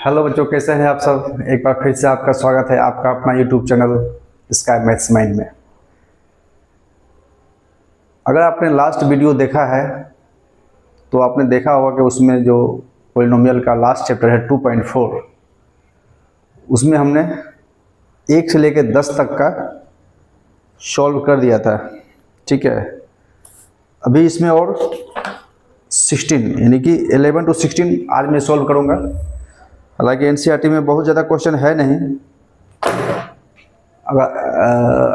Hello बच्चों, कैसे हैं आप सब। एक बार फिर से आपका स्वागत है आपका अपना YouTube channel sky maths mind में। अगर आपने लास्ट वीडियो देखा है तो आपने देखा होगा कि उसमें जो पॉलिनोमियल का लास्ट चैप्टर है 2.4, उसमें हमने 1 से लेकर 10 तक का सॉल्व कर दिया था। ठीक है, अभी इसमें और 16 यानी कि 11 to 16 आज मैं सॉल्व करूँगा। हालांकि एनसीईआरटी में बहुत ज़्यादा क्वेश्चन है नहीं।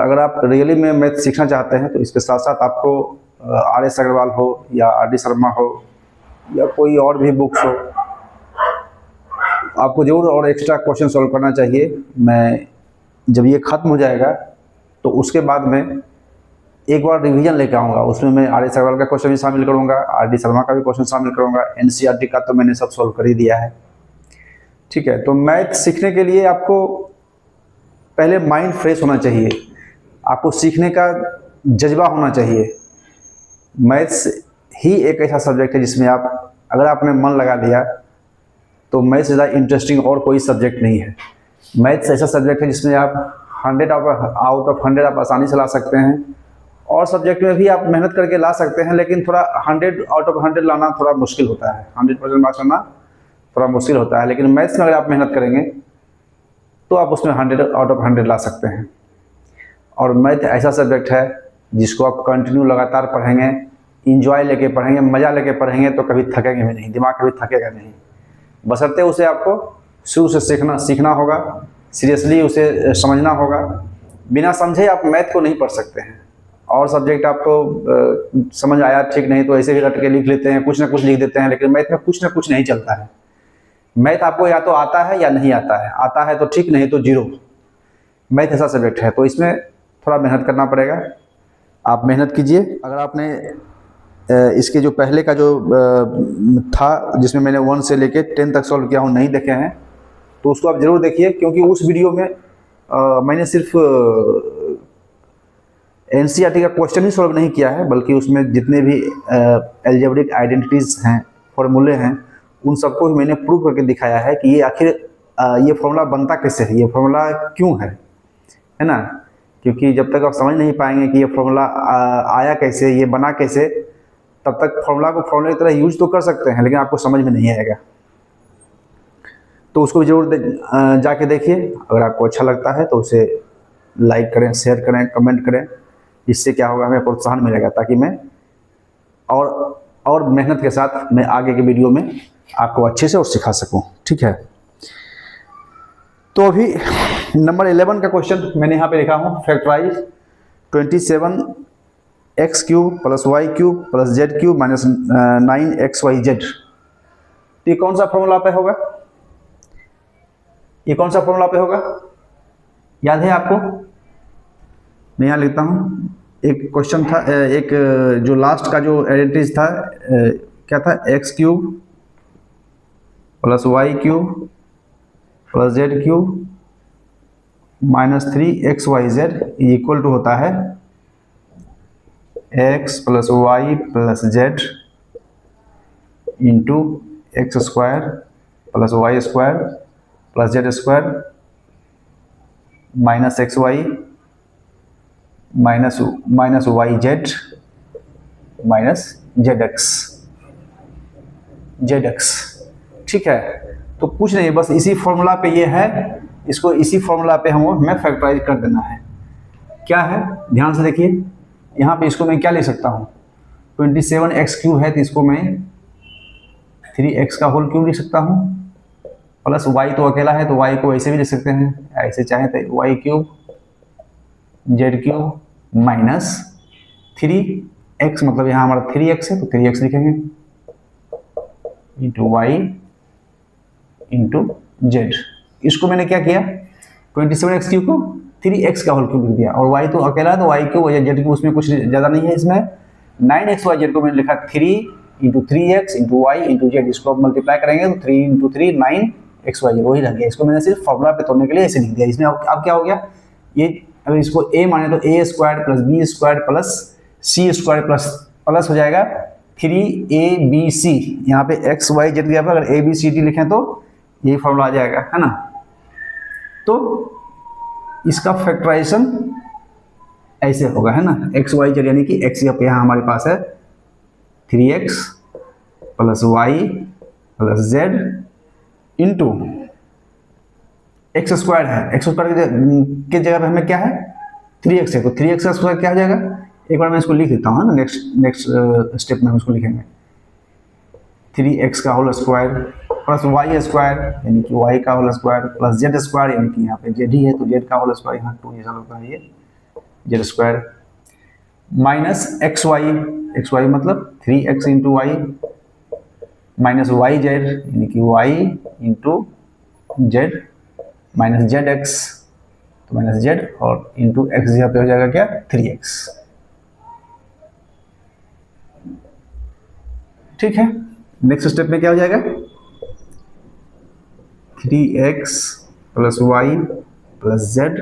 अगर आप रियली में मैथ सीखना चाहते हैं तो इसके साथ साथ आपको आर.एस. अग्रवाल हो या आर.डी. शर्मा हो या कोई और भी बुक्स हो, आपको जरूर और एक्स्ट्रा क्वेश्चन सॉल्व करना चाहिए। मैं जब ये ख़त्म हो जाएगा तो उसके बाद में एक बार रिवीजन लेकर आऊँगा। उसमें मैं आर.एस. अग्रवाल का क्वेश्चन भी शामिल करूँगा, आर.डी. शर्मा का भी क्वेश्चन शामिल करूँगा। एनसीईआरटी का तो मैंने सब सॉल्व कर ही दिया है। ठीक है, तो मैथ सीखने के लिए आपको पहले माइंड फ्रेश होना चाहिए, आपको सीखने का जज्बा होना चाहिए। मैथ्स ही एक ऐसा सब्जेक्ट है जिसमें आप अगर आपने मन लगा दिया तो मैथ्स ज़्यादा इंटरेस्टिंग और कोई सब्जेक्ट नहीं है। मैथ्स ऐसा सब्जेक्ट है जिसमें आप 100 आउट ऑफ 100 आप आसानी से ला सकते हैं, और सब्जेक्ट में भी आप मेहनत करके ला सकते हैं, लेकिन थोड़ा 100 आउट ऑफ 100 लाना थोड़ा मुश्किल होता है। 100% मार्क्स लाना थोड़ा मुश्किल होता है, लेकिन मैथ्स में अगर आप मेहनत करेंगे तो आप उसमें 100 आउट ऑफ 100 ला सकते हैं। और मैथ ऐसा सब्जेक्ट है जिसको आप कंटिन्यू लगातार पढ़ेंगे, इंजॉय लेके पढ़ेंगे, मज़ा लेके पढ़ेंगे तो कभी थकेंगे भी नहीं, दिमाग कभी थकेगा नहीं। बशर्ते उसे आपको शुरू से सीखना होगा, सीरियसली उसे समझना होगा। बिना समझे आप मैथ को नहीं पढ़ सकते हैं। और सब्जेक्ट आपको समझ आया ठीक नहीं तो ऐसे ही रट के लिख लेते हैं, कुछ ना कुछ लिख देते हैं, लेकिन मैथ में कुछ ना कुछ नहीं चलता है। मैथ आपको या तो आता है या नहीं आता है, आता है तो ठीक, नहीं तो जीरो। मैथ ऐसा सब्जेक्ट है तो इसमें थोड़ा मेहनत करना पड़ेगा। आप मेहनत कीजिए। अगर आपने इसके जो पहले का जो था जिसमें मैंने 1 से लेके 10 तक सॉल्व किया हूँ, नहीं देखे हैं तो उसको आप ज़रूर देखिए, क्योंकि उस वीडियो में मैंने सिर्फ एनसीईआरटी का क्वेश्चन ही सॉल्व नहीं किया है, बल्कि उसमें जितने भी एल्जेब्रिक आइडेंटिटीज़ हैं, फॉर्मूले हैं, उन सबको मैंने प्रूव करके दिखाया है कि ये आखिर ये फॉर्मूला बनता कैसे है, ये फॉर्मूला क्यों है ना। क्योंकि जब तक आप समझ नहीं पाएंगे कि ये फॉर्मूला आया कैसे, ये बना कैसे, तब तक फॉर्मूला को फॉर्मूले की तरह यूज तो कर सकते हैं, लेकिन आपको समझ में नहीं आएगा। तो उसको भी जरूर जाके देखिए। अगर आपको अच्छा लगता है तो उसे लाइक करें, शेयर करें, कमेंट करें। इससे क्या होगा, हमें प्रोत्साहन मिलेगा ताकि मैं और मेहनत के साथ मैं आगे के वीडियो में आपको अच्छे से और सिखा सकूं। ठीक है, तो अभी नंबर 11 का क्वेश्चन मैंने यहाँ पे लिखा हूँ। Factorise 27x³ + y³ + z³ - 9xyz। ये कौन सा फॉर्मूला पे होगा, ये कौन सा फॉर्मूला पे होगा, याद है आपको? मैं यहाँ लिखता हूँ। एक क्वेश्चन था, एक जो लास्ट का जो एडिटिव था, क्या था, x³ + y³ + z³ - 3xyz equal to होता है x + y + z into x² + y² + z² - xy - zx। ठीक है, तो कुछ नहीं, बस इसी फॉर्मूला पे ये है, इसको इसी फॉर्मूला पे हमें फैक्टराइज कर देना है। क्या है, ध्यान से देखिए। यहाँ पे इसको मैं क्या लिख सकता हूँ, 27x³ है तो इसको मैं 3x का होल क्यूब लिख सकता हूँ, प्लस y तो अकेला है तो y को ऐसे भी लिख सकते हैं, ऐसे चाहे तो y³ z³ माइनस 3x, मतलब यहाँ हमारा 3x है तो 3x लिखेंगे, इंटू y इंटू z। इसको मैंने क्या किया, 27x³ को 3x का होल क्यूब लिख दिया, और y तो अकेला है तो y³ z³ उसमें कुछ ज़्यादा नहीं है। इसमें 9xyz को मैंने लिखा 3 into 3x into y into z। इसको मल्टीप्लाई करेंगे तो 3 इंटू 3 9xyz, वही रह गया। इसको मैंने सिर्फ फॉर्मूला पे तोड़ने के लिए ऐसे लिख दिया। इसमें अब क्या हो गया, ये अगर इसको a माने तो a² + b² + c² प्लस हो जाएगा 3abc। यहाँ पे x y z की जगह अगर a b c d लिखें तो यही फॉर्मूला आ जाएगा, है ना। तो इसका फैक्टराइजेशन ऐसे होगा, है ना, एक्स वाई जेड, यानी कि एक्स यहाँ हमारे पास है 3x plus y plus z into x square है, एक्स स्क्वायर के जगह पे हमें क्या है 3x है, तो 3x का स्क्वायर क्या हो जाएगा, एक बार मैं इसको लिख देता हूँ ना, नेक्स्ट स्टेप में हम इसको लिखेंगे 3x का whole square plus y square यानी कि y का whole square plus z square यानी कि यहाँ पे जेड ही है तो जेड का होल स्क्वायर, यहाँ 2 जैसा होता है ये z square minus x y मतलब 3x into y minus y z यानी कि y into z minus z x तो माइनस जेड और इंटू एक्स यहाँ पे हो जाएगा क्या 3x। ठीक है, नेक्स्ट स्टेप में क्या हो जाएगा 3x plus y plus z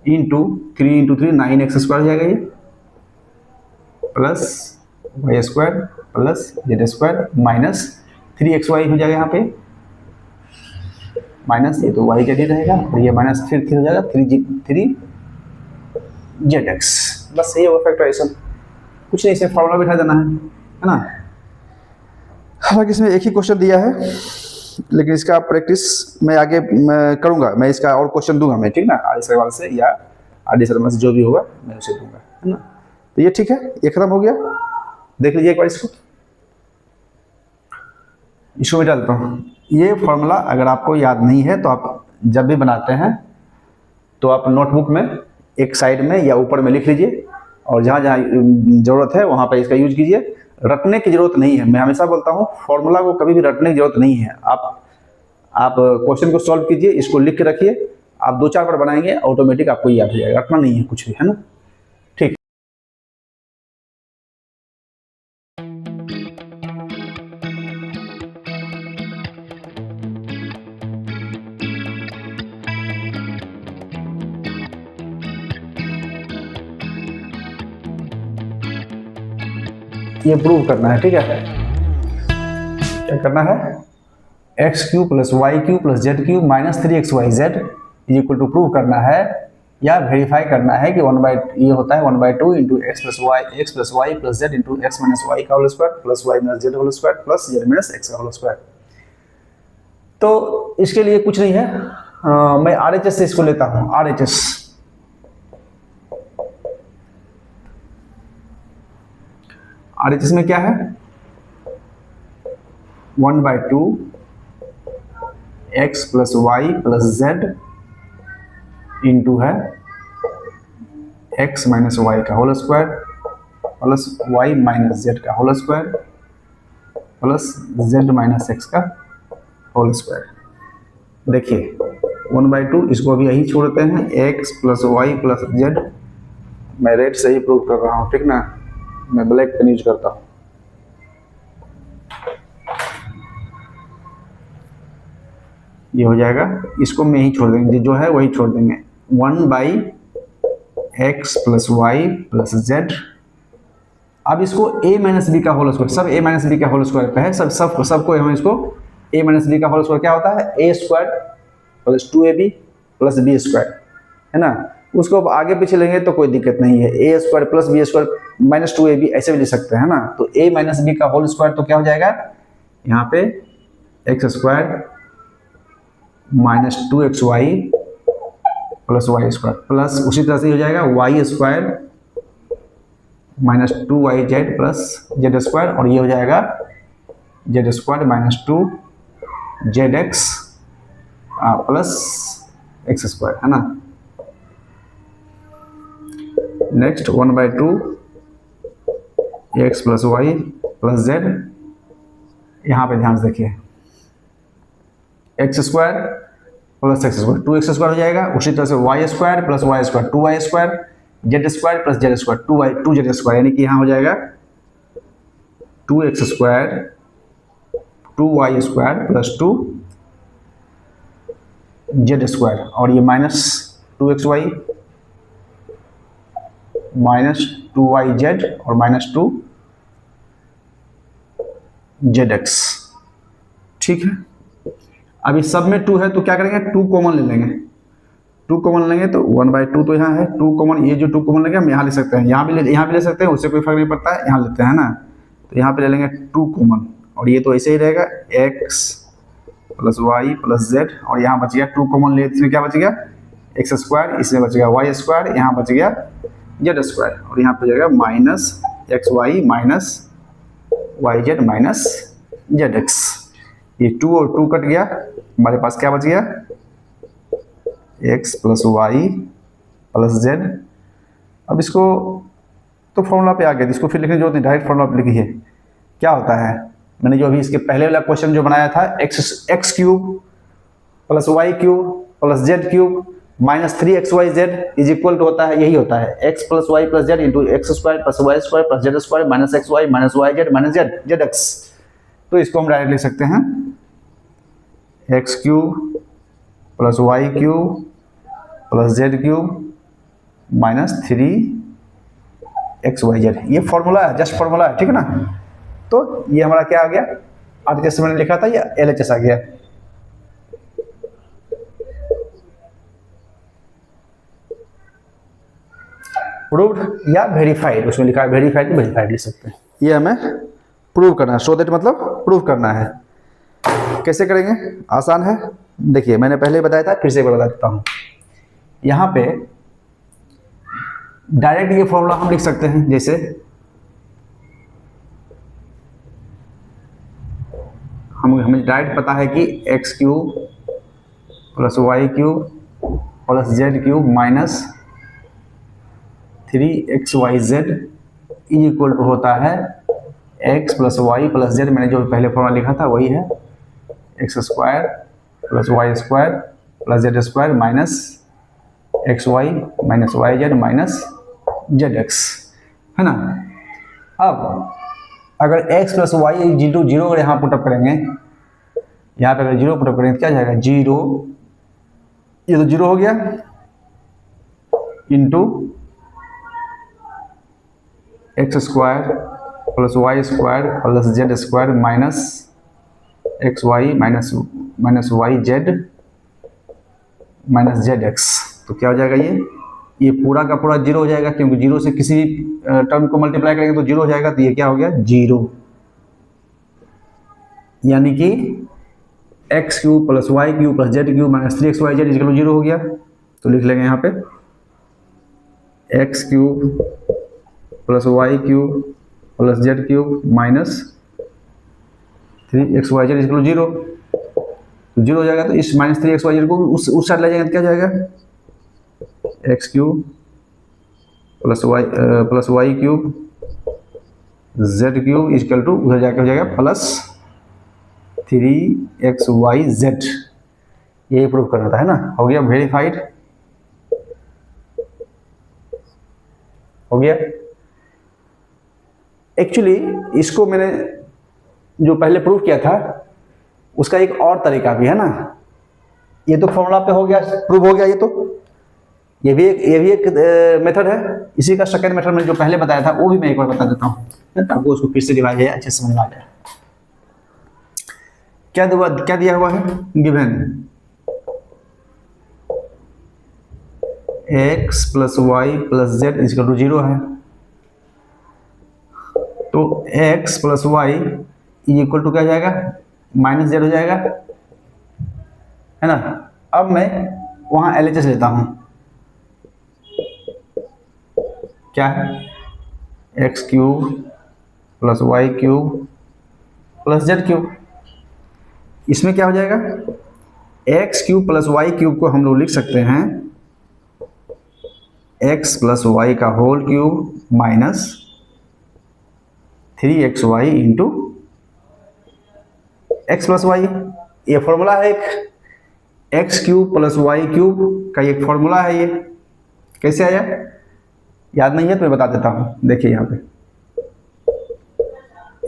into 3 into 3 9x square हो जाएगा ये plus y square plus z square minus 3xy हो जाएगा यहाँ पे माइनस ये तो वाई जेड ही रहेगा और ये माइनस फिर हो जाएगा 3 जेड एक्स। बस यही होगा फैक्टराइजेशन, कुछ नहीं, इसे फॉर्मूला बिठा देना है ना। हालांकि इसमें एक ही क्वेश्चन दिया है लेकिन इसका प्रैक्टिस मैं आगे करूंगा, मैं इसका और क्वेश्चन दूंगा मैं, ठीक ना, आर सवाल से या आर शर्मा से जो भी होगा मैं उसे दूंगा, है ना। तो ये ठीक है, ये खत्म हो गया, देख लीजिए एक बार इसको मैं डालता हूँ। ये फॉर्मूला अगर आपको याद नहीं है तो आप जब भी बनाते हैं तो आप नोटबुक में एक साइड में या ऊपर में लिख लीजिए और जहाँ जहाँ ज़रूरत है वहाँ पर इसका यूज कीजिए। रटने की जरूरत नहीं है, मैं हमेशा बोलता हूँ फॉर्मूला को कभी भी रटने की जरूरत नहीं है। आप क्वेश्चन को सॉल्व कीजिए, इसको लिख के रखिए, आप 2-4 बार बनाएंगे ऑटोमेटिक आपको याद हो जाएगा, रटना नहीं है कुछ भी, है ना। ठीक, ये प्रूव करना है, ठीक है। क्या करना है x³ plus y³ plus z³ minus 3xyz is equal to prove करना है या वेरीफाई करना है कि ये होता है 1/2 into x plus y plus z into x minus y का whole square plus y minus z whole square plus z minus x का होल स्क्वायर। तो इसके लिए कुछ नहीं है, मैं RHS से इसको लेता हूँ, RHS में क्या है 1/2 x plus y plus z into है x माइनस वाई का whole square plus y minus z का whole square plus z minus x का होल स्क्वायर। देखिए 1/2 इसको अभी यही छोड़ते हैं, x plus y plus z, मैं रेड से ही प्रूव कर रहा हूँ, ठीक ना, मैं ब्लैक पेन यूज करता हूँ। ये हो जाएगा, इसको मैं ही छोड़ देंगे, जो है वही छोड़ देंगे 1/x plus y plus z. अब इसको a माइनस बी का होल स्क्वायर, सब a माइनस बी का होल स्क्वायर पे है, सबको हम इसको a माइनस बी का होल स्क्वायर क्या होता है a square plus 2ab plus b square, है ना। उसको अब आगे पीछे लेंगे तो कोई दिक्कत नहीं है, a square plus b square minus 2ab ऐसे भी लिख सकते हैं ना। तो a माइनस बी का होल स्क्वायर तो क्या हो जाएगा यहाँ पे x square minus 2xy plus y square plus उसी तरह से हो जाएगा y square minus 2yz plus z square और ये हो जाएगा z square minus 2zx plus x square, है ना। Next 1/2 x plus y plus z, यहाँ पे ध्यान से देखिए x square plus x square 2x square हो जाएगा, उसी तरह से y square plus y square 2y square z square plus z square 2z square, यानी कि यहाँ हो जाएगा 2x square 2y square plus 2z square और ये माइनस 2xy माइनस 2yz और माइनस 2zx, ठीक है। अब इस सब में 2 है तो क्या करेंगे, 2 कॉमन ले लेंगे, 2 कॉमन लेंगे तो 1/2 तो यहाँ है, 2 कॉमन, ये जो 2 कॉमन लेंगे हम यहाँ ले सकते हैं, यहाँ भी ले सकते हैं, उससे कोई फर्क नहीं पड़ता है, यहाँ लेते हैं ना, तो यहाँ पे ले लेंगे 2 कॉमन, और ये तो ऐसे ही रहेगा x plus y plus z, और यहाँ बच गया 2 कॉमन ले, इसमें क्या बच गया एक्स स्क्वायर, इसमें बच गया वाई स्क्वायर, यहाँ बच गया जेड स्क्वायर, और यहाँ पे जाएगा minus x y minus y z minus z x. ये 2 और 2 कट गया, हमारे पास क्या बच गया x plus y plus z. अब इसको तो फॉर्मूला पे आ गया, इसको फिर लिखने की जरूरत नहीं, डायरेक्ट फॉर्मूला पे लिखी है। क्या होता है, मैंने जो अभी इसके पहले वाला क्वेश्चन जो बनाया था, x cube plus y cube plus z cube minus 3xyz is equal to होता है, यही होता है x plus y plus z into x square plus y square plus z square minus x y minus y z minus z x. तो इसको हम direct लिख सकते हैं x cube plus y cube plus z cube minus 3xyz। ये formula है, just formula है, ठीक है ना। तो ये हमारा क्या आ गया, आज जैसे मैंने लिखा था ये LHS आ गया। प्रूव्ड या वेरीफाइड, उसमें लिखा है वेरीफाइड, वेरीफाइड लिख सकते हैं। ये हमें प्रूव करना है, शो दैट मतलब प्रूव करना है। कैसे करेंगे, आसान है। देखिए मैंने पहले बताया था, फिर से एक बार बता देता हूँ। यहाँ पे डायरेक्ट ये फॉर्मूला हम लिख सकते हैं, जैसे हमें डायरेक्ट पता है कि x cube plus y cube plus z cube minus 3xyz is equal to होता है x plus y plus z. मैंने जो पहले फॉर्मूला लिखा था वही है, x square plus y square plus z square minus x y minus y z minus z x, है ना। अब अगर x plus y zero zero अगर यहाँ पुटअप करेंगे, यहाँ पे अगर जीरो पुटअप करेंगे तो क्या जाएगा, जीरो, ये तो जीरो हो गया, into x square plus y square plus z square minus x y minus y z minus z x. तो क्या हो जाएगा, ये पूरा का पूरा जीरो हो जाएगा, क्योंकि जीरो से किसी टर्म को मल्टीप्लाई करेंगे तो जीरो हो जाएगा। तो ये क्या हो गया, जीरो, यानी कि x cube plus y cube plus z cube minus 3xyz equal zero हो गया। तो लिख लेंगे यहाँ पे x cube plus y cube plus z cube minus 3xyz equal zero. तो जीरो हो जाएगा, तो इस माइनस 3xyz को उस साइड ले जाएंगे तो क्या जाएगा, x cube plus y cube z cube equal to उधर जाके हो जाएगा प्लस 3xyz। यही प्रूव करना था, है ना। हो गया वेरीफाइड, हो गया। एक्चुअली इसको मैंने जो पहले प्रूव किया था उसका एक और तरीका भी है ना। ये तो फॉर्मूला पे हो गया, प्रूव हो गया। ये भी एक मेथड है। इसी का सेकंड मेथड मैंने जो पहले बताया था वो भी मैं एक बार बता देता हूँ, आपको उसको फिर से डिवाइड है अच्छे समझ में आ जाए। क्या दिया हुआ है, given x plus y plus z equal to zero है। तो x plus y equal to क्या जाएगा, माइनस जेड हो जाएगा, है ना। अब मैं वहां LHS लेता हूं, क्या है, x cube plus y cube plus z cube. इसमें क्या हो जाएगा, x cube plus y cube को हम लोग लिख सकते हैं एक्स प्लस वाई का whole cube minus 3xy into x plus y. ये फॉर्मूला है एक, x cube plus y cube का एक फॉर्मूला है। ये कैसे आया, याद नहीं है तो मैं बता देता हूँ। देखिए यहाँ पे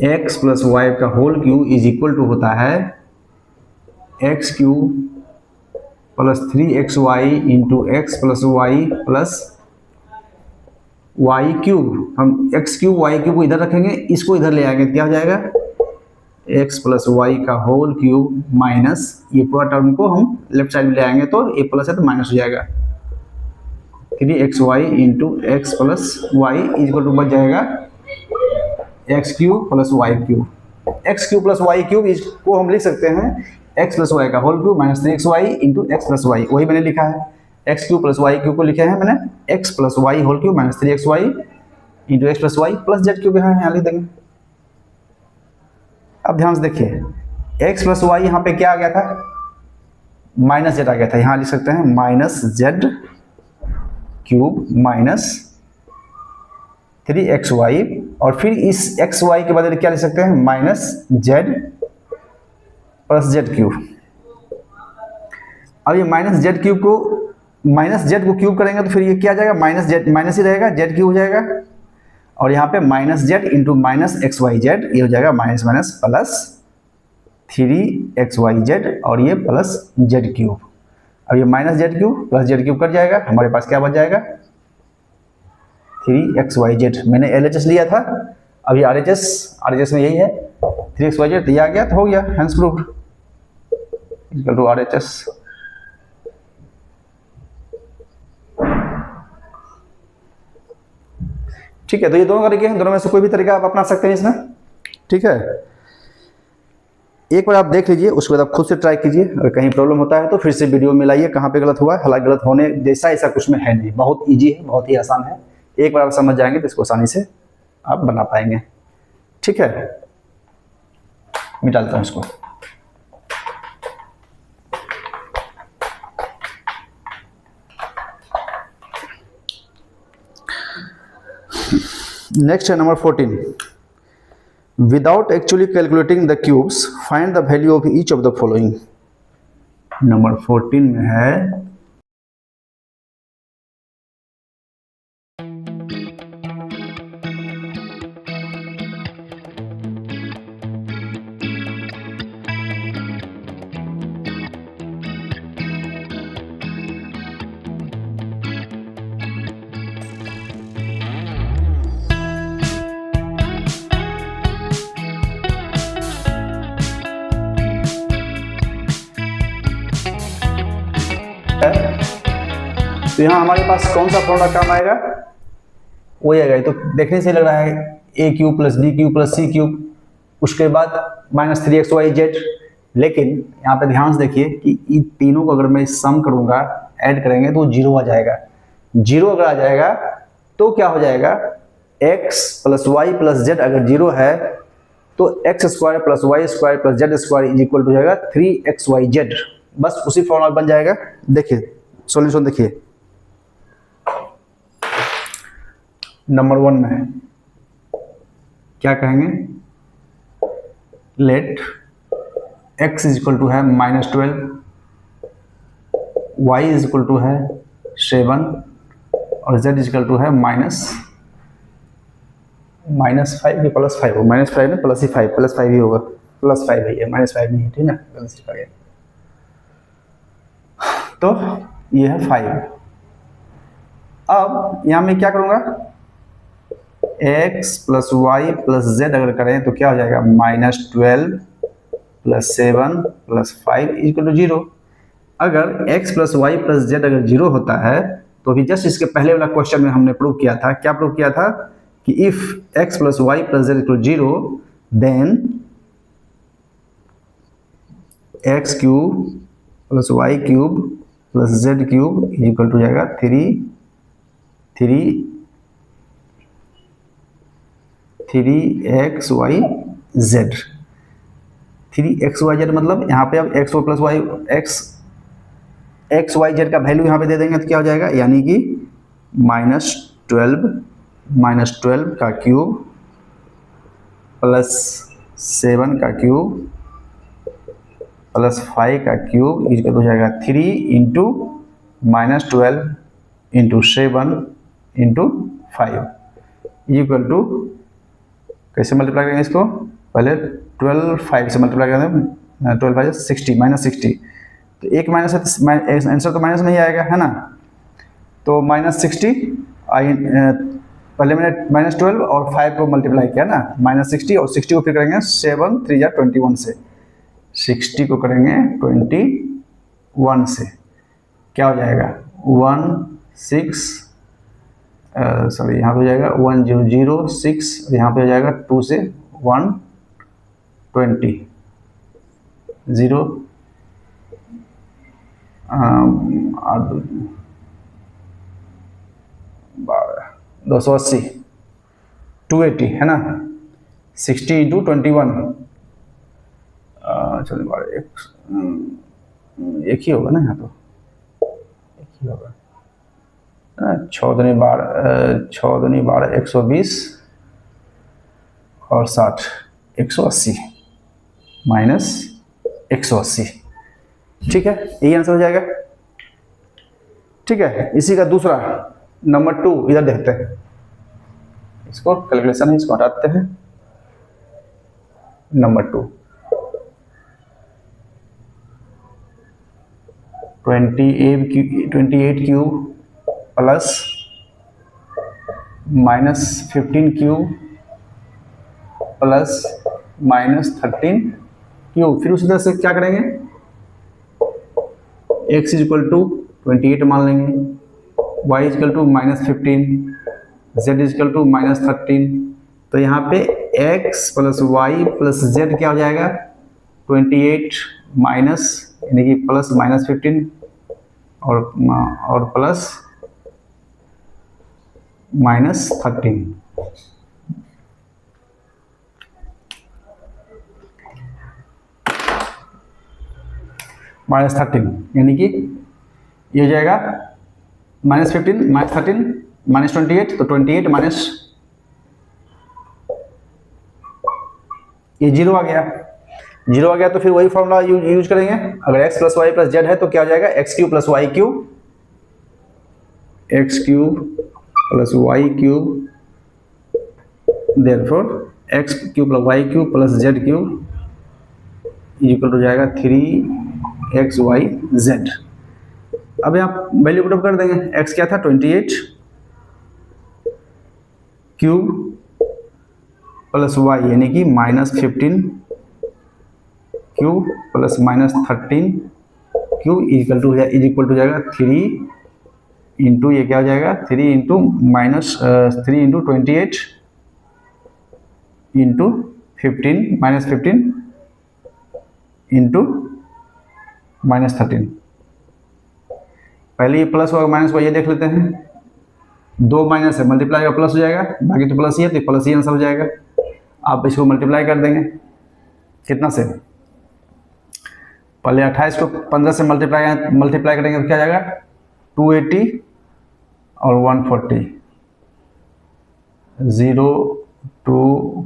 एक्स प्लस वाई का whole cube is equal to होता है x cube plus 3xy into x plus y plus y cube. हम एक्स क्यूब वाई क्यूब को इधर रखेंगे, इसको इधर ले आएंगे, क्या हो जाएगा एक्स प्लस वाई का होल क्यूब माइनस, ये पूरा टर्म को हम लेफ्ट साइड में ले आएंगे तो ए प्लस है तो माइनस हो जाएगा, 3xy into x plus y equal to बच जाएगा x cube plus y cube. X cube plus y cube इसको हम लिख सकते हैं एक्स प्लस वाई का whole cube minus 3xy into x plus y, वही मैंने लिखा है। X cube plus y cube को लिखे हैं मैंने x plus y whole cube minus 3xy into x plus y plus z cube यहाँ लिख देंगे। अब ध्यान से देखिए एक्स प्लस वाई यहाँ पे क्या आ गया था, माइनस जेड आ गया था, यहाँ लिख सकते हैं minus Z cube minus 3xy, और फिर इस xy के बदले क्या लिख सकते हैं minus Z plus z cube. अब ये माइनस जेड क्यूब को माइनस जेड को क्यूब करेंगे तो फिर ये क्या आ जाएगा माइनस जेड, माइनस ही रहेगा, जेड क्यूब हो जाएगा, और यहाँ पे minus z into minus x y z, ये हो जाएगा minus minus plus 3xy Z और ये प्लस जेड क्यूब। अब ये minus Z cube plus z cube cut जाएगा, हमारे पास क्या बच जाएगा 3xy जेड। मैंने LHS लिया था, अभी RHS में यही है 3xy जेड, तो ये आ गया तो हो गया hence proved equal to RHS। ठीक है, तो ये दोनों तरीके हैं, दोनों में से कोई भी तरीका आप अपना सकते हैं इसमें। ठीक है, एक बार आप देख लीजिए, उसके बाद आप खुद से ट्राई कीजिए, अगर कहीं प्रॉब्लम होता है तो फिर से वीडियो में लाइए कहाँ पे गलत हुआ है। हालांकि गलत होने जैसा ऐसा कुछ में है नहीं, बहुत इजी है, बहुत ही आसान है, एक बार आप समझ जाएंगे तो इसको आसानी से आप बना पाएंगे। ठीक है, मिटा देता हूँ इसको। नेक्स्ट है number 14, without actually calculating the cubes find the value of each of the following. Number 14 में है तो यहाँ हमारे पास कौन सा फॉर्मूला काम आएगा, वही आएगा। तो देखने से लग रहा है a cube plus b cube plus c cube, उसके बाद माइनस 3xy जेड, लेकिन यहाँ पे ध्यान से देखिए कि इन तीनों को अगर मैं सम करूंगा, ऐड करेंगे तो जीरो आ जाएगा। जीरो अगर आ जाएगा तो क्या हो जाएगा, x plus y plus z अगर जीरो है तो x square plus y square plus z square is equal to जाएगा 3xy जेड। बस उसी फॉर्मूला बन जाएगा। देखिए सॉल्यूशन देखिए, नंबर 1 में है, क्या कहेंगे, let x is equal to है -12, y इज इक्वल टू है 7 और z इज इक्वल टू है -5 प्लस 5 हो, -5 में प्लस ही 5 प्लस 5 ही होगा, प्लस 5 है, -5 नहीं है, ठीक है ना, गलत लिखा गया। तो ये है 5। अब यहाँ मैं क्या करूँगा, x plus y plus z अगर करें तो क्या हो जाएगा, -12 प्लस 7 प्लस 5 इक्वल टू 0। अगर x plus y plus z अगर 0 होता है तो अभी जस्ट इसके पहले वाला क्वेश्चन में हमने प्रूव किया था, क्या प्रूव किया था कि if x plus y plus z equal 0 then x cube plus y cube plus z cube equal to जाएगा 3xy जेड। 3xy जेड मतलब यहाँ पे अब x plus y x y z का वैल्यू यहाँ पे दे देंगे तो क्या हो जाएगा, यानी कि -12 का क्यूब प्लस 7 का क्यूब प्लस 5 का क्यूब इक्वल हो जाएगा 3 into -12 into 7 into 5 equal to, कैसे मल्टीप्लाई करेंगे इसको, पहले 12 5 से मल्टीप्लाई करेंगे, 12 5 60 -60, तो एक माइनस है, आंसर तो माइनस में ही आएगा, है ना। तो -60 पहले मैंने -12 और 5 को मल्टीप्लाई किया ना, -60 और 60 को फिर करेंगे 7 3 21 से, 60 को करेंगे 21 से, क्या हो जाएगा 1 यहाँ पे हो जाएगा 1006, यहाँ पे हो जाएगा 2 से 120 0 280 280 है ना, 60 × 21 चलो एक ही होगा ना, यहाँ तो एक ही होगा, 6 दूनी 12 120 और 60 180 माइनस 180, ठीक है, यही आंसर हो जाएगा। ठीक है, इसी का दूसरा नंबर 2 इधर देखते हैं, इसको कैलकुलेशन है, इसको हटाते हैं। Number 2 28 cube plus -15 cube plus -13 cube. फिर उसी तरह से क्या करेंगे, x = 28 मान लेंगे, y = -15, z = -13। तो यहाँ पे x + y + z क्या हो जाएगा 28 माइनस यानी कि प्लस -15 और प्लस -13। -13 यानी कि ये हो जाएगा -15 -13 -28, तो 28 माइनस ये 0 आ गया, 0 आ गया तो फिर वही फॉर्मूला यूज करेंगे। अगर x + y + z है तो क्या हो जाएगा x³ + y³, x³ + y³, therefore x³ + y³ + z³ equal हो जाएगा 3xyz। अब यहाँ वैल्यू पुट अप कर देंगे, x क्या था 28 क्यूब प्लस y यानी कि -15 cube plus -13 cube equal to हो जाएगा 3 इंटू ये क्या हो जाएगा 3 × -3 × 28 इंटू 15 -15 इंटू -13। पहले ये प्लस होगा माइनस होगा ये देख लेते हैं, 2 माइनस है मल्टीप्लाई का प्लस हो जाएगा, बाकी तो प्लस ही है तो प्लस ही आंसर हो जाएगा। आप इसको मल्टीप्लाई कर देंगे कितना से, पहले 28 को 15 से मल्टीप्लाई करेंगे तो क्या जाएगा 280 और 140 0 2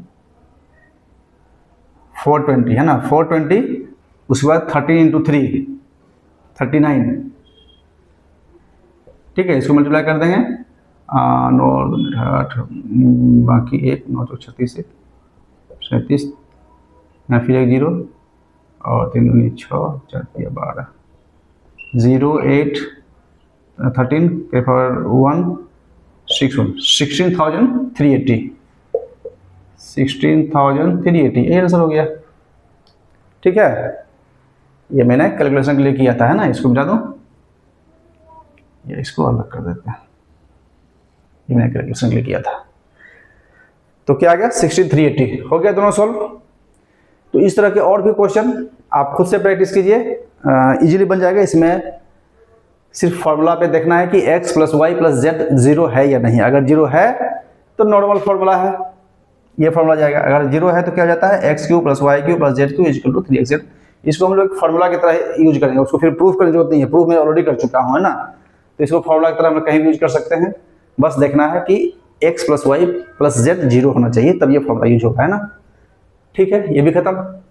420 है ना, 420 उसके बाद 13 × 3 39, ठीक है, इसको मल्टीप्लाई कर देंगे 9 8 बाकी 1 9 तो 36 37 यहाँ फिर 1 0 और 3 2 6 4 12 0 8 13 के पावर 1 6 16,380 16,380 ये आंसर हो गया। ठीक है, ये मैंने कैलकुलेशन के लिए किया था है ना, इसको मिटा दूँ, ये इसको अलग कर देते हैं, ये मैंने कैलकुलेशन के लिए किया था। तो क्या आ गया 16,380 हो गया, दोनों सॉल्व। तो इस तरह के और भी क्वेश्चन आप खुद से प्रैक्टिस कीजिए, इजीली बन जाएगा। इसमें सिर्फ फॉर्मूला पे देखना है कि x + y + z 0 है या नहीं। अगर 0 है तो नॉर्मल फॉर्मूला है, ये फॉर्मूला जाएगा। अगर 0 है तो क्या हो जाता है x³ + y³ + z³ = 3xz। इसको हम लोग फॉर्मूला की तरह यूज करेंगे, उसको फिर प्रूफ करने की जरूरत नहीं है, प्रूफ मैं ऑलरेडी कर चुका हूँ है ना। तो इसको फॉर्मूला की तरह हम कहीं भी यूज कर सकते हैं, बस देखना है कि x + y + z 0 होना चाहिए, तब ये फॉर्मूला यूज होगा है ना। ठीक है, ये भी खत्म।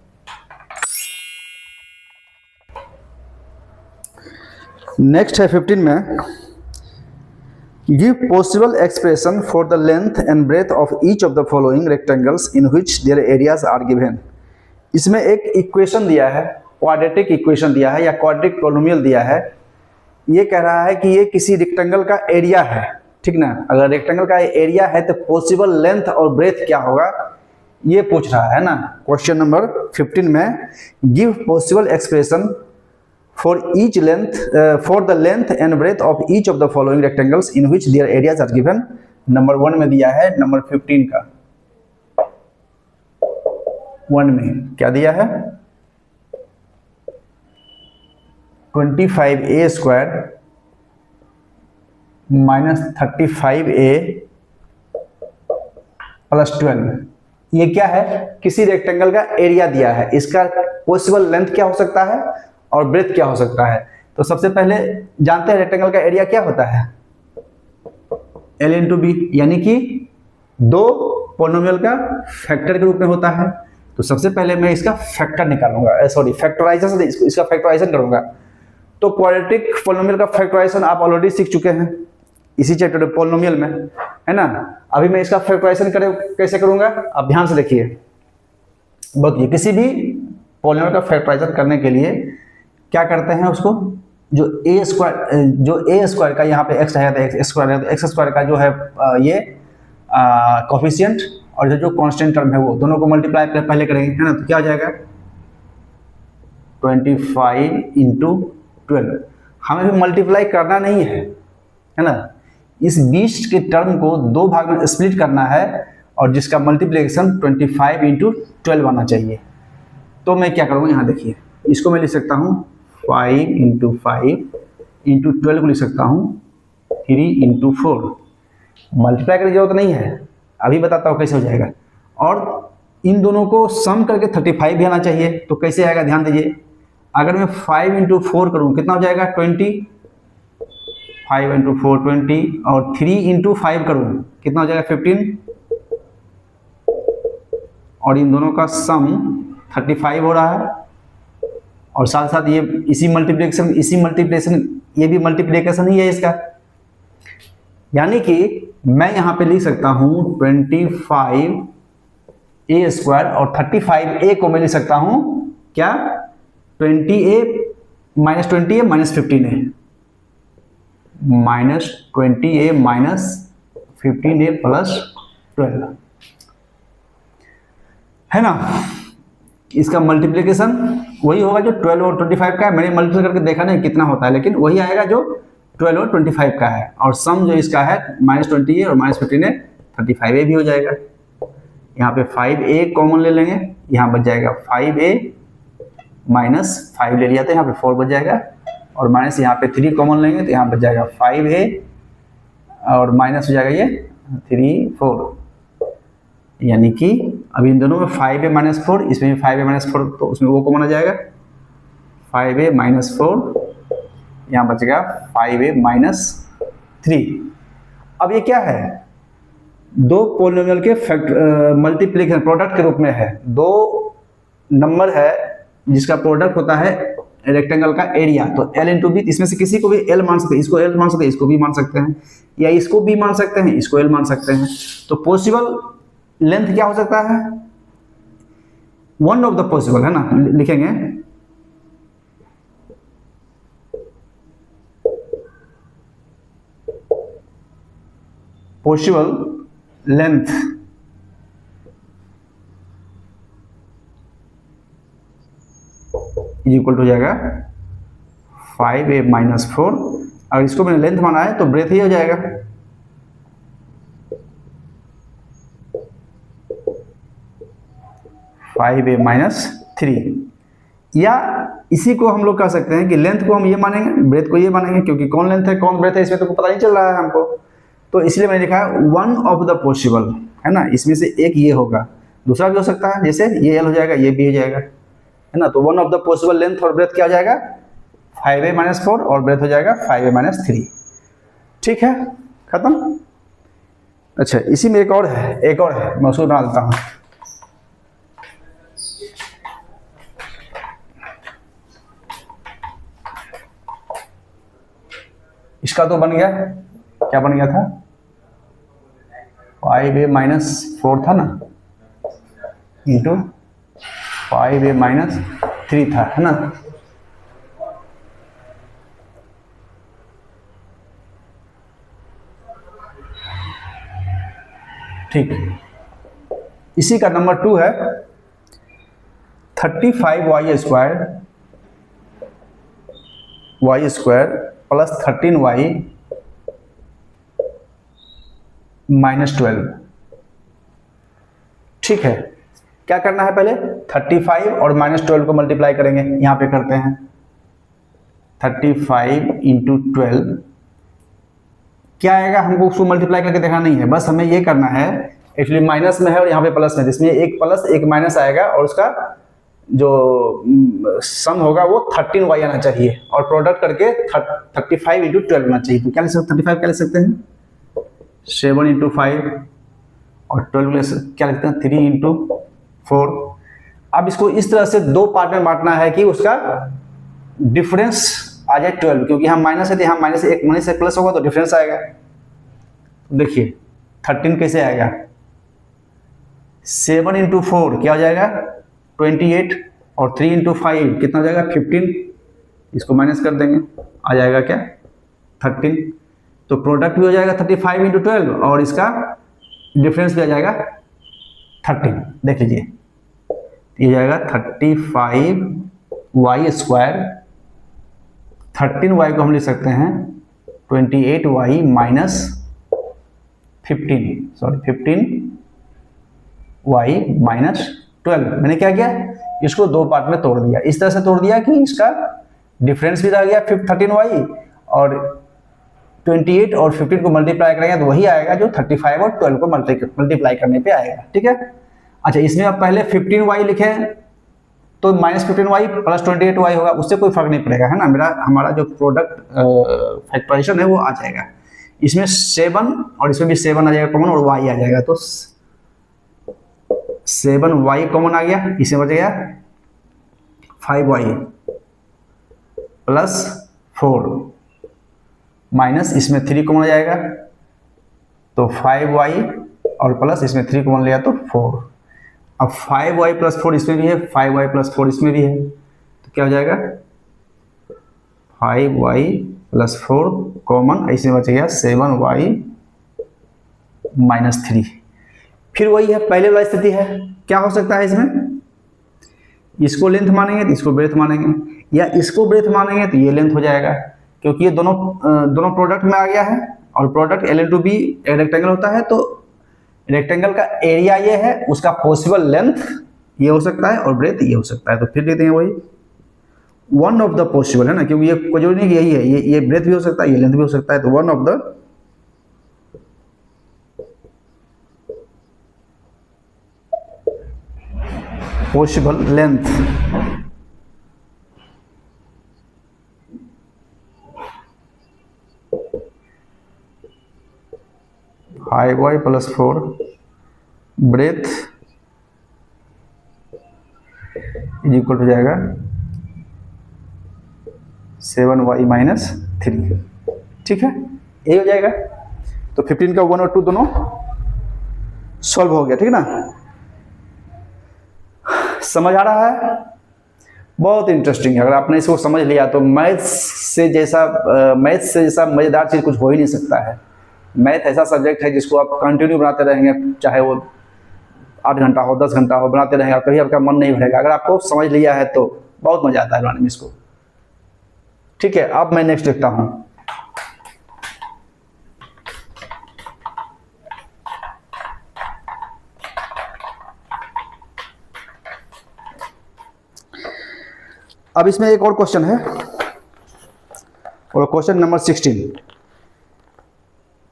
नेक्स्ट है 15 में, give possible expression for the length and breadth of each of the following rectangles in which their areas are given. इसमें एक इक्वेशन दिया है, क्वाड्रेटिक इक्वेशन दिया है या क्वाड्रेटिक पॉलिनोमियल दिया है। ये कह रहा है कि ये किसी रेक्टेंगल का एरिया है, ठीक ना। अगर रेक्टेंगल का एरिया है तो पॉसिबल लेंथ और ब्रेथ क्या होगा ये पूछ रहा है ना। क्वेश्चन नंबर 15 में give possible expression for each length for the length and breadth of each of the following rectangles in which their areas are given. Number 1 में दिया है, नंबर 15 का 1 में क्या दिया है 25a square minus 35a plus 12। ये क्या है, किसी रेक्टेंगल का एरिया दिया है, इसका पॉसिबल लेंथ क्या हो सकता है और ब्रेथ क्या हो सकता है। तो सबसे पहले जानते हैं रेक्टेंगल का एरिया क्या होता है, L इंटू बी, यानी कि दो पॉलिनोमियल का फैक्टर के रूप में होता है। तो सबसे पहले मैं इसका फैक्टर निकालूंगा, सॉरी फैक्टराइजेशन, इसका फैक्टराइजेशन करूंगा। तो क्वाड्रेटिक पॉलिनोमियल का फैक्टराइजेशन आप ऑलरेडी सीख चुके हैं इसी चैप्टर पॉलिनोमियल में, है ना। अभी मैं इसका फैक्टराइजेशन कैसे करूंगा, आप ध्यान से देखिए। देखिए किसी भी पॉलिनोमियल का फैक्टराइजेशन करने के लिए क्या करते हैं, उसको जो ए स्क्वायर का यहाँ पे एक्स है तो एक्स स्क्वायर है, तो एक्स स्क्वायर का जो है ये कोफिशिएंट और जो कांस्टेंट टर्म है वो दोनों को मल्टीप्लाई पहले करेंगे, है ना। तो क्या हो जाएगा 25 इंटू 12। हमें भी मल्टीप्लाई करना नहीं है ना। इस 20 के टर्म को दो भाग में स्प्लिट करना है और जिसका मल्टीप्लिकेशन 25 इंटू 12 आना चाहिए। तो मैं क्या करूँगा, यहाँ देखिए, इसको मैं लिख सकता हूँ 5 इंटू 5 इंटू 12 को लिख सकता हूँ 3 इंटू 4। मल्टीप्लाई करने की जरूरत नहीं है, अभी बताता हूँ कैसे हो जाएगा। और इन दोनों को सम करके 35 भी आना चाहिए। तो कैसे आएगा, ध्यान दीजिए। अगर मैं 5 इंटू 4 करूँ कितना हो जाएगा 20, 5 इंटू 4 20, और 3 इंटू 5 करूँ कितना हो जाएगा 15, और इन दोनों का सम 35 हो रहा है। और साथ साथ ये इसी मल्टीप्लिकेशन ये भी मल्टीप्लिकेशन ही है इसका, यानी कि मैं यहाँ पे लिख सकता हूँ 25a स्क्वायर और 35a को मैं लिख सकता हूँ क्या 20a minus 20a minus 15a minus 20a minus 15a plus 12, है ना। इसका मल्टीप्लिकेशन वही होगा जो 12 और 25 का है। मैंने मल्टीप्लाई करके देखा नहीं कितना होता है, लेकिन वही आएगा जो 12 और 25 का है। और सम जो इसका है माइनस 20a और माइनस 15a 35a भी हो जाएगा। यहाँ पे 5a कॉमन ले लेंगे, यहाँ बच जाएगा 5a माइनस 5 ले लिया तो यहाँ पे 4 बच जाएगा, और माइनस यहाँ पे 3 कॉमन लेंगे तो यहाँ बच जाएगा 5a और माइनस हो जाएगा ये 3 4, यानी कि अभी इन दोनों में 5a माइनस 4, इसमें भी 5a माइनस 4, तो उसमें वो कॉमन आ जाएगा 5a माइनस 4, यहाँ बचेगा 5a माइनस 3। अब ये क्या है, दो पॉलिनोमियल के मल्टीप्लिकेशन प्रोडक्ट के रूप में है। दो नंबर है जिसका प्रोडक्ट होता है रेक्टेंगल का एरिया। तो L इंटू बी, इसमें से किसी को भी L मान सकते हैं, इसको L मान सकते हैं, इसको भी मान सकते हैं, या इसको भी मान सकते हैं, इसको L मान सकते हैं। तो पॉसिबल लेंथ क्या हो सकता है, वन ऑफ द पॉसिबल, है ना, लिखेंगे पॉसिबल लेंथ इक्वल हो जाएगा 5a माइनस 4। अगर इसको मैंने लेंथ माना है तो ब्रेथ ही हो जाएगा, फाइव ए माइनस 3। या इसी को हम लोग कह सकते हैं कि लेंथ को हम ये मानेंगे, ब्रेथ को ये मानेंगे, क्योंकि कौन लेंथ है कौन ब्रेथ है इसमें तो पता नहीं चल रहा है हमको। तो इसलिए मैंने लिखा है वन ऑफ द पॉसिबल, है ना। इसमें से एक ये होगा, दूसरा भी हो सकता है, जैसे ये L हो जाएगा, ये भी हो जाएगा, है ना। तो one of the possible length और ब्रेथ क्या हो जाएगा 5a माइनस 4 और ब्रेथ हो जाएगा 5a माइनस 3। ठीक है, खत्म। अच्छा, इसी में एक और है, मैं उसको बना देता हूँ। इसका तो बन गया, क्या बन गया था 5a माइनस 4 था ना, इंटू 5a माइनस 3 था, है ना। ठीक है, इसी का नंबर 2 है 35y² प्लस 13y माइनस 12। ठीक है, क्या करना है, पहले 35 और -12 को मल्टीप्लाई करेंगे, यहां पे करते हैं 35 × 12 क्या आएगा, हमको उसको मल्टीप्लाई करके देखना नहीं है, बस हमें ये करना है, एक्चुअली माइनस में है और यहाँ पे प्लस में, इसमें एक प्लस एक माइनस आएगा और उसका जो सम होगा वो 13y आना चाहिए और प्रोडक्ट करके 35 × 12 आना चाहिए। तो क्या लिख सकते हैं, 35 क्या लिख सकते हैं, 7 × 5 और 12 क्या लिखते हैं, 3 × 4। अब इसको इस तरह से दो पार्ट में बांटना है कि उसका डिफरेंस आ जाए 12, क्योंकि हम माइनस है तो यहाँ माइनस एक माइनस से प्लस होगा तो डिफरेंस आएगा। देखिए 13 कैसे आएगा, 7 × 4 क्या हो जाएगा 28 और 3 × 5 कितना हो जाएगा 15, इसको माइनस कर देंगे आ जाएगा क्या 13। तो प्रोडक्ट भी हो जाएगा 35 × 12 और इसका डिफरेंस भी आ जाएगा 13। देख लीजिए ये जाएगा 35y², 13y को हम लिख सकते हैं 28y माइनस 15y माइनस 12। मैंने क्या किया, इसको दो पार्ट में तोड़ दिया, इस तरह से तोड़ दिया कि इसका डिफरेंस भी आ गया 13y और 28 और 15 को मल्टीप्लाई करेंगे तो वही आएगा जो 35 और 12 को मल्टीप्लाई करने पे आएगा। ठीक है, अच्छा इसमें आप पहले 15y लिखें तो -15y प्लस 28y होगा, उससे कोई फर्क नहीं पड़ेगा, है ना, हमारा जो प्रोडक्ट फैक्टराइजेशन है वो आ जाएगा। इसमें 7 और इसमें भी 7 आ जाएगा कॉमन और y आ जाएगा, तो 7y कॉमन आ गया, इसमें बच गया 5y प्लस 4 माइनस इसमें 3 कॉमन आ जाएगा तो 5y और प्लस इसमें 3 कॉमन लिया तो 4। अब 5y प्लस 4 इसमें भी है, 5y प्लस 4 इसमें भी है, तो क्या हो जाएगा 5y प्लस 4 कॉमन, इसमें बच गया 7y माइनस 3। फिर वही है पहले वाली स्थिति है, क्या हो सकता है इसमें, इसको लेंथ मानेंगे तो इसको ब्रेथ मानेंगे, या इसको ब्रेथ मानेंगे तो ये लेंथ हो जाएगा, क्योंकि ये दोनों प्रोडक्ट में आ गया है और प्रोडक्ट L/B एक रेक्टेंगल होता है, तो रेक्टेंगल का एरिया ये है, उसका पॉसिबल लेंथ ये हो सकता है और ब्रेथ ये हो सकता है। तो फिर देते हैं वही वन ऑफ द पॉसिबल, है ना, क्योंकि ये कोई नहीं यही है, ये ब्रेथ भी हो सकता है, ये लेंथ भी हो सकता है, तो one of the possible length y plus 4 breadth is equal हो जाएगा 7y माइनस 3। ठीक है, ये हो जाएगा। तो 15 का 1 और 2 दोनों सॉल्व हो गया, ठीक है ना। समझ आ रहा है, बहुत इंटरेस्टिंग है, अगर आपने इसको समझ लिया तो मैथ्स से जैसा मजेदार चीज कुछ हो ही नहीं सकता है। मैथ ऐसा सब्जेक्ट है जिसको आप कंटिन्यू बनाते रहेंगे, चाहे वो 8 घंटा हो 10 घंटा हो, बनाते रहेंगे, कभी आपका मन नहीं भरेगा। अगर आपको समझ लिया है तो बहुत मजा आता है बनाने में इसको। ठीक है, अब मैं नेक्स्ट देखता हूं। अब इसमें एक और क्वेश्चन है, और क्वेश्चन नंबर 16।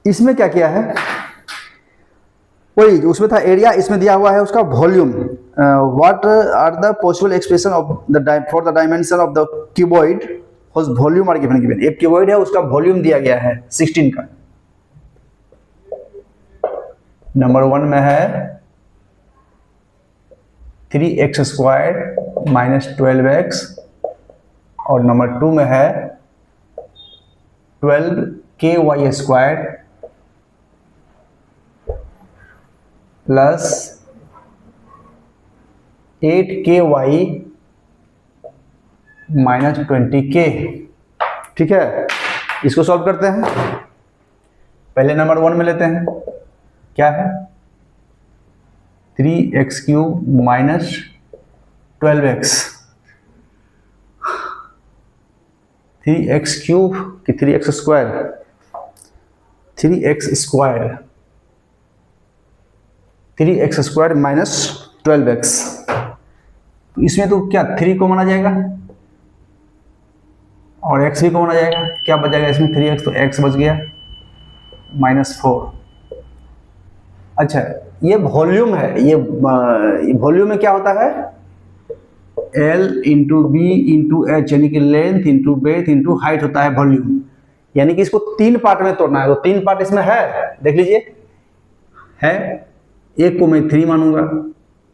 इसमें क्या किया है, वही उसमें था एरिया, इसमें दिया हुआ है उसका volume. What are the possible expression of the for the dimension of the cuboid whose volume are given. एक क्यूबॉइड है, उसका वॉल्यूम दिया गया है 16 का। नंबर 1 में है 3x² माइनस 12x और नंबर 2 में है 12ky² plus 8ky minus 20k। ठीक है, इसको सॉल्व करते हैं। पहले नंबर 1 में लेते हैं, क्या है 3x³ माइनस 12x, 3x³ कि 3x², 3x² 3x² minus 12x। तो इसमें तो क्या 3 कॉमन आ जाएगा और x भी कॉमन आ जाएगा, क्या बच जाएगा इसमें 3x, तो x बच गया -4। अच्छा, ये वॉल्यूम है, ये वॉल्यूम में क्या होता है, L into b into h, यानी कि length into breadth into height होता है वॉल्यूम। यानी कि इसको 3 पार्ट में तोड़ना है, तो 3 पार्ट इसमें है, देख लीजिए है। एक को मैं 3 मानूंगा,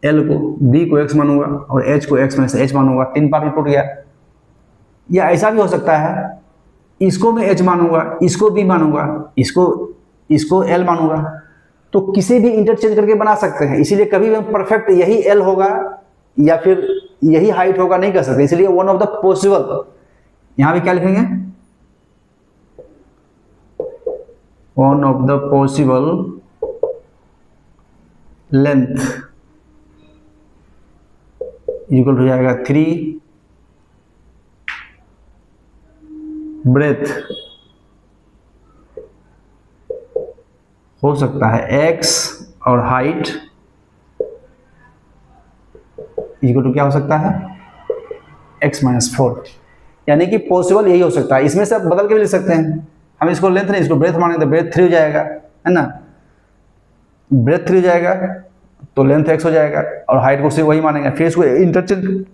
L को, B को x मानूंगा और H को x में से h मानूंगा, 3 पार्ट में टूट गया। या ऐसा भी हो सकता है, इसको मैं h मानूंगा, इसको b मानूंगा, इसको L मानूंगा, तो किसी भी इंटरचेंज करके बना सकते हैं। इसीलिए कभी भी परफेक्ट यही L होगा या फिर यही हाइट होगा नहीं कर सकते, इसलिए वन ऑफ द पॉसिबल, यहां भी क्या लिखेंगे, one of the possible length equal हो जाएगा 3 ब्रेथ, हो सकता है x और हाइट इक्वल टू क्या हो सकता है, x -4। यानी कि पॉसिबल यही हो सकता है। इसमें से आप बदल के भी लिख सकते हैं, हम इसको लेंथ नहीं, इसको ब्रेथ मानेंगे तो ब्रेथ 3 हो जाएगा, है ना, ब्रेथ 3 हो जाएगा तो लेंथ x हो जाएगा और हाइट को सिर्फ वही मानेंगे, फिर इसको इंटरचेंज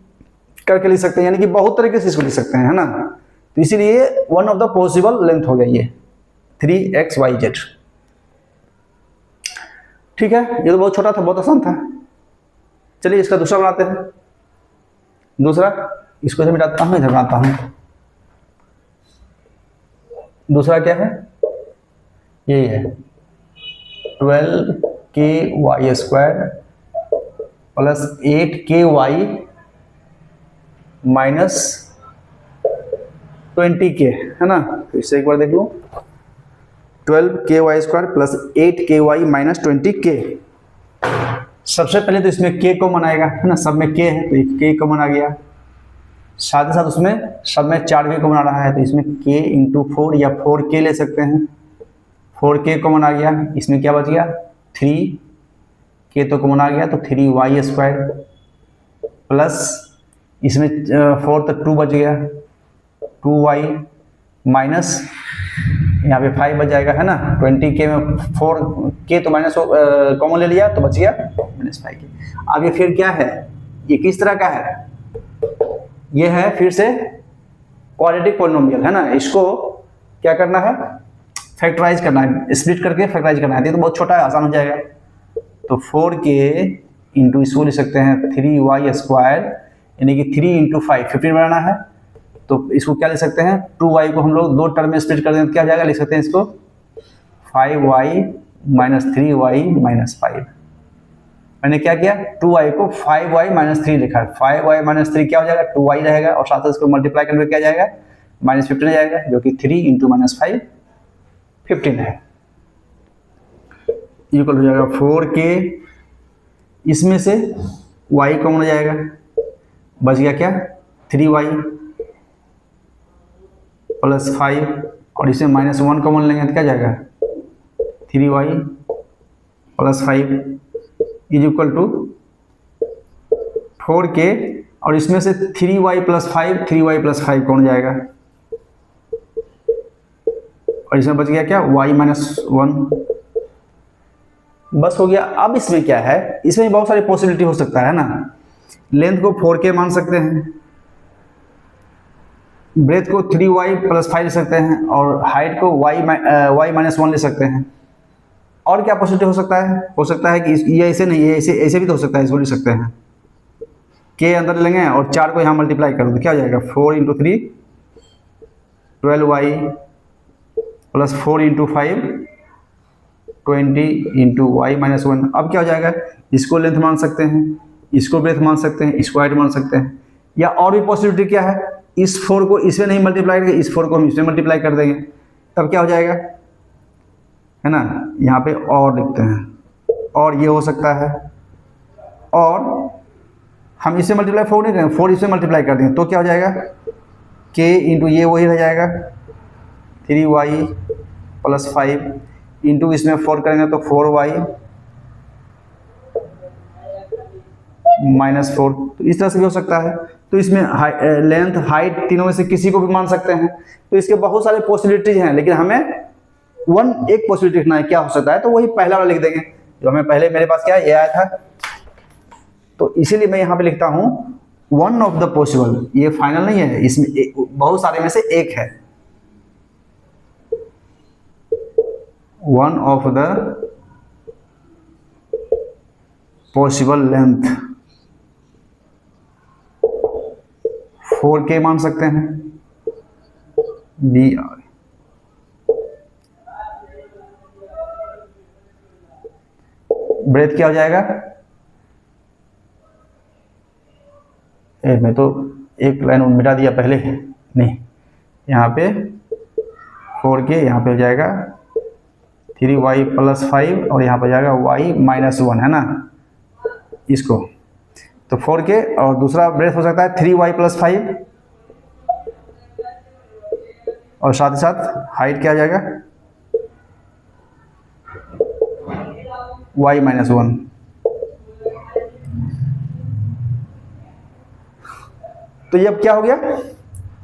करके लिख सकते हैं, यानी कि बहुत तरीके से इसको लिख सकते हैं, है ना। तो इसीलिए one of the possible length हो गया ये 3xyz। ठीक है, ये तो बहुत छोटा था, बहुत आसान था। चलिए इसका दूसरा बनाते हैं। दूसरा, इसको इधर मिटाता हूँ, इधर बनाता हूँ। दूसरा क्या है, यही है 12ky² plus 8ky minus 20k, है ना। तो इससे एक बार देख लो, 12ky² plus 8ky minus 20k। सबसे पहले तो इसमें k कॉमन आएगा, है ना, सब में k है तो k कॉमन आ गया। साथ ही साथ उसमें सब में 4 भी कॉमन आ रहा है, तो इसमें k इंटू 4 या 4k ले सकते हैं। 4k कॉमन आ गया, इसमें क्या बच गया 3k तो कॉमन आ गया, तो 3y² प्लस इसमें 4 तक 2 बच गया, 2y माइनस यहाँ पे 5 बच जाएगा, है ना। 20k में 4k तो माइनस कॉमन ले लिया तो बच गया -5k। आगे फिर क्या है, ये किस तरह का है, ये है फिर से क्वाड्रेटिक पॉलिनोमियल, है ना। इसको क्या करना है, फैक्टराइज करना है, स्प्लिट करके फैक्टराइज करना है, तो बहुत छोटा है, आसान हो जाएगा। तो 4k इंटू इसको लिख सकते हैं 3y² यानी कि 3 इंटू 5 15 बनाना है, तो इसको क्या लिख सकते हैं, 2y को हम लोग 2 टर्म में स्प्लिट कर दें तो क्या हो जाएगा, लिख सकते हैं इसको 5y माइनस 3y माइनस 5। मैंने क्या किया, 2y को 5y माइनस 3 लिखा, 5y माइनस 3 क्या हो जाएगा 2y रहेगा, और साथ ही इसको मल्टीप्लाई करके क्या जाएगा -15 जाएगा, जो कि 3 इंटू -5 15 है, इक्वल हो जाएगा 4k। इसमें से y कॉमन हो जाएगा, बच गया क्या 3y प्लस 5, और इसमें -1 कॉमन लेंगे तो क्या जाएगा 3y plus 5 is equal to 4k, और इसमें से 3y प्लस 5 3y प्लस 5 कौन जाएगा, और इसमें बच गया क्या y -1, बस हो गया। अब इसमें क्या है, इसमें बहुत सारी पॉसिबिलिटी हो सकता है ना। लेंथ को 4k मान सकते हैं, ब्रेथ को 3y प्लस 5 ले सकते हैं, और हाइट को y -1 ले सकते हैं। और क्या पॉसिबिलिटी हो सकता है कि ये ऐसे नहीं, ये ऐसे भी तो हो सकता है, इसको ले सकते हैं, k अंदर लेंगे और 4 को यहाँ मल्टीप्लाई कर दो, क्या हो जाएगा 4 into 3 12y plus 4 into 5 20 into y -1। अब क्या हो जाएगा, इसको लेंथ मान सकते हैं, इसको ब्रेथ मान सकते हैं, इसको हाइट मान सकते हैं। या और भी पॉसिबिलिटी क्या है, इस 4 को इसमें नहीं मल्टीप्लाई करके इस 4 को हम इसमें मल्टीप्लाई कर देंगे, तब क्या हो जाएगा, है ना। यहाँ पे और लिखते हैं, और ये हो सकता है और हम इससे मल्टीप्लाई 4 नहीं करेंगे, 4 इससे मल्टीप्लाई कर देंगे तो क्या हो जाएगा, k इंटू ये वही रह जाएगा 3y प्लस 5 इंटू इसमें 4 करेंगे तो 4y माइनस 4। तो इस तरह से भी हो सकता है। तो इसमें लेंथ हाइट तीनों में से किसी को भी मान सकते हैं। तो इसके बहुत सारे पॉसिबिलिटीज हैं, लेकिन हमें एक पॉसिबिलिटी लिखना है, क्या हो सकता है, तो वही पहला वाला लिख देंगे जो हमें पहले मेरे पास क्या है, ये आया था। तो इसीलिए मैं यहाँ पे लिखता हूँ वन ऑफ द पॉसिबल, ये फाइनल नहीं है, इसमें बहुत सारे में से एक है। One of the possible length 4k मान सकते हैं, BR। ब्रेथ क्या हो जाएगा, मैं तो एक लाइन मिटा दिया पहले, नहीं, यहाँ पे 4k, यहाँ पे हो जाएगा 3y प्लस 5 और यहाँ पे जाएगा y माइनस 1, है ना, इसको। तो 4k और दूसरा ब्रेथ हो सकता है 3y प्लस 5 और साथ ही साथ हाइट क्या आ जाएगा y माइनस 1। तो ये अब क्या हो गया,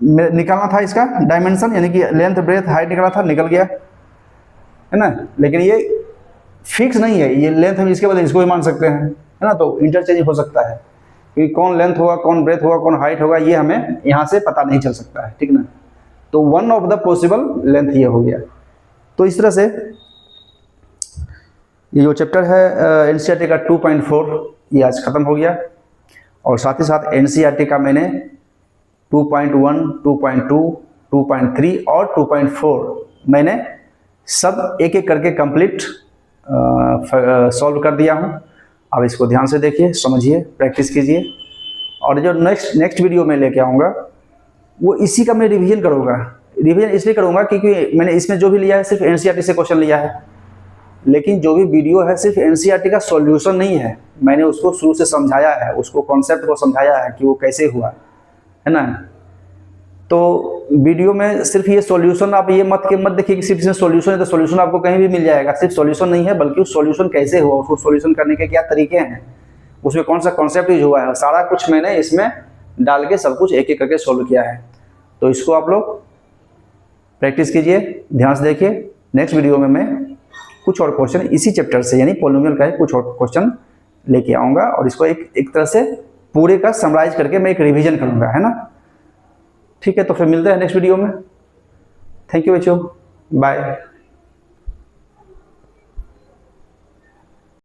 निकालना था इसका डायमेंशन, यानी कि लेंथ ब्रेथ हाइट निकाला था, निकल गया, है ना। लेकिन ये फिक्स नहीं है, ये लेंथ हम इसके बदले इसको भी मान सकते हैं, है ना। तो इंटरचेंज हो सकता है, क्योंकि कौन लेंथ होगा, कौन ब्रेथ होगा, कौन हाइट होगा, ये हमें यहाँ से पता नहीं चल सकता है, ठीक ना। तो one of the possible length ये हो गया। तो इस तरह से ये जो चैप्टर है एनसीईआरटी का 2.4 ये आज ख़त्म हो गया। और साथ ही साथ एनसीईआरटी का मैंने 2.1, 2.2, 2.3 और 2.4 मैंने सब एक एक करके कंप्लीट सॉल्व कर दिया हूँ। अब इसको ध्यान से देखिए, समझिए, प्रैक्टिस कीजिए। और जो नेक्स्ट वीडियो में लेके आऊँगा वो इसी का मैं रिवीजन करूँगा। रिवीजन इसलिए करूँगा क्योंकि मैंने इसमें जो भी लिया है सिर्फ एनसीईआरटी से क्वेश्चन लिया है, लेकिन जो भी वीडियो है सिर्फ एनसीईआरटी का सॉल्यूशन नहीं है, मैंने उसको शुरू से समझाया है, उसको कॉन्सेप्ट को समझाया है कि वो कैसे हुआ, है ना। तो वीडियो में सिर्फ ये सॉल्यूशन आप ये मत देखिए कि सिर्फ इसमें सॉल्यूशन है, तो सॉल्यूशन आपको कहीं भी मिल जाएगा। सिर्फ सॉल्यूशन नहीं है, बल्कि उस सॉल्यूशन कैसे हुआ, उसको सॉल्यूशन करने के क्या तरीके हैं, उसमें कौन सा कॉन्सेप्ट यूज हुआ है, सारा कुछ मैंने इसमें डाल के सब कुछ एक एक करके सॉल्व किया है। तो इसको आप लोग प्रैक्टिस कीजिए, ध्यान से देखिए। नेक्स्ट वीडियो में मैं कुछ और क्वेश्चन इसी चैप्टर से, यानी पॉलिनोमियल का कुछ और क्वेश्चन लेके आऊँगा और इसको एक तरह से पूरे का समराइज करके मैं एक रिवीजन करूँगा, है ना। ठीक है, तो फिर मिलते हैं नेक्स्ट वीडियो में। थैंक यू बच्चों, बाय।